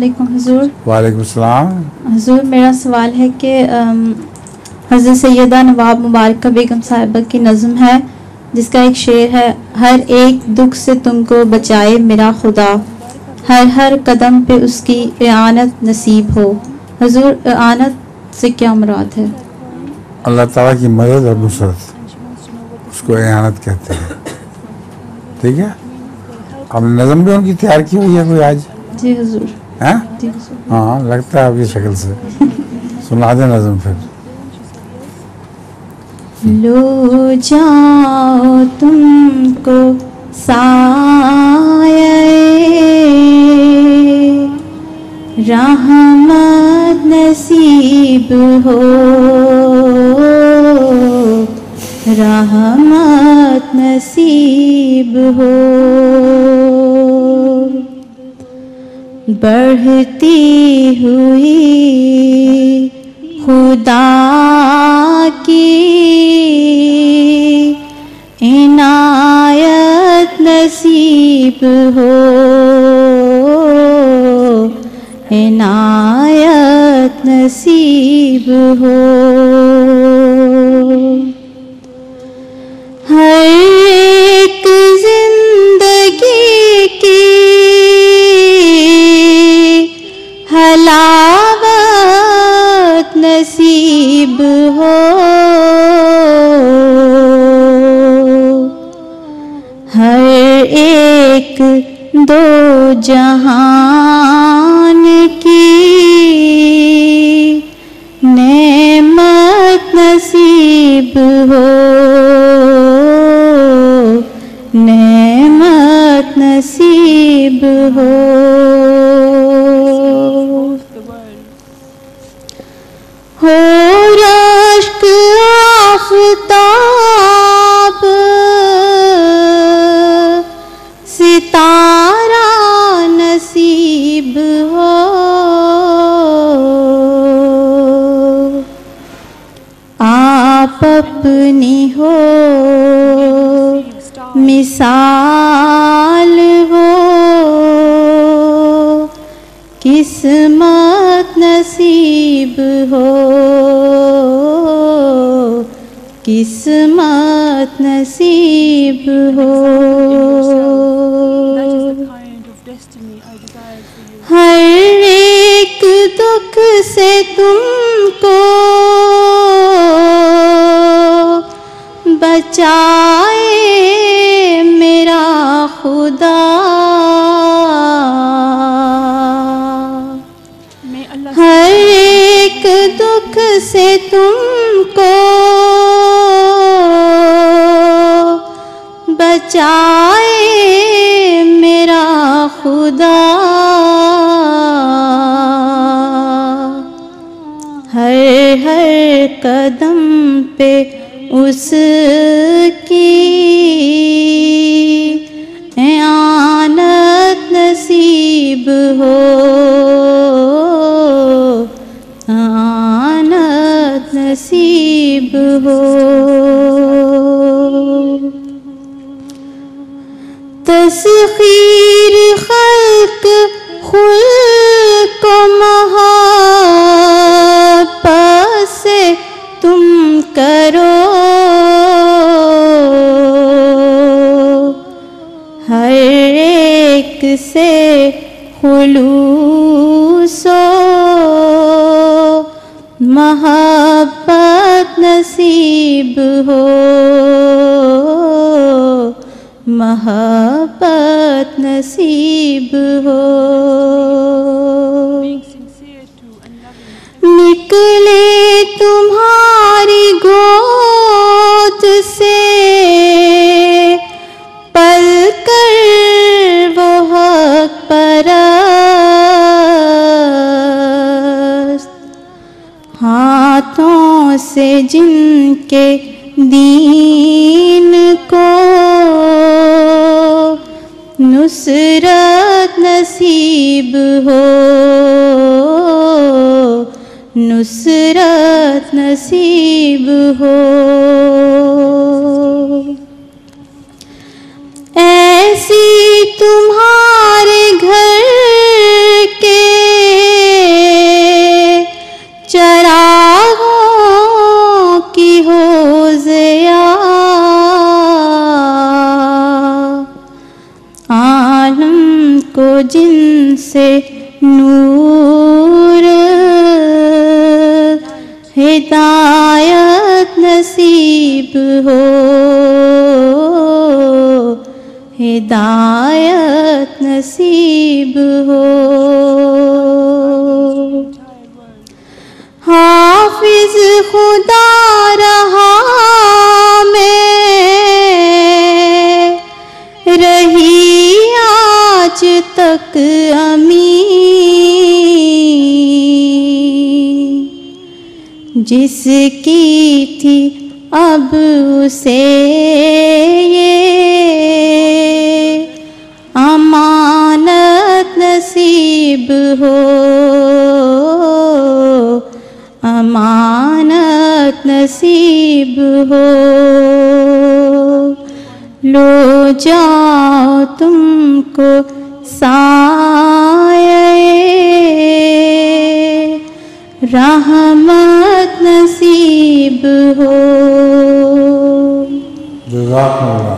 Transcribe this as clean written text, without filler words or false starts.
हुजूर। वालेकुम सलाम। हुजूर, मेरा सवाल है कि हज़रत सैयदा नवाब मुबारका बेगम साहिबा की नज़म है जिसका एक शेर है, हर एक दुख से तुमको बचाए मेरा खुदा, हर हर कदम पे उसकी इआनत नसीब हो। हुजूर, इआनत से क्या मुराद है? अल्लाह ताला की मदद और नुसरत, उसको इआनत कहते हैं। ठीक है, आपने नज़म भी उनकी तैयार की हुई है कोई आज? जी हुजूर। हैं? जी हुजूर। हाँ, लगता है आपकी शक्ल से। सुना दे नज़म फिर। लो जाओ तुमको साये रहमत नसीब हो, रहमत नसीब हो। बढ़ती हुई खुदा की इनायत नसीब हो, इनायत नसीब हो। हर एक जिंदगी की हलावत नसीब हो, हर एक दो जहान की नेमत नसीब हो, नेमत नसीब हो। हो रश्क आफ़ताब सितारा नसीब हो, आप अपनी हो मिसाल हो, किस्मत नसीब हो, किस्मत नसीब हो। हर एक दुख से तुमको बचाए मेरा खुदा, हर एक दुख से तुमको बचाए मेरा खुदा, हर हर कदम पे उसकी इआनत नसीब हो, इआनत नसीब हो। तस्खीर खल्क खुल्क मोहब्बत से तुम करो, हर एक से खुलूसो मोहब्बत नसीब हो, मोहब्बत नसीब हो। निकले तुम्हारी गोद से पल कर वो हक परस्त, हाथों से जिनके दीन को नुसरत नसीब हो, नुसरत नसीब हो। ऐसी तुम्हारे घर के आलम को जिनसे नूर हिदायत नसीब हो, हिदायत नसीब हो। हाफिज खुदा रहा मैं रही आज तक अमी, जिसकी थी अब उसे ये अमानत नसीब हो, अमानत नसीब हो। लो जाओ तुमको साये रहमत नसीब हो। जज़ाकल्लाह।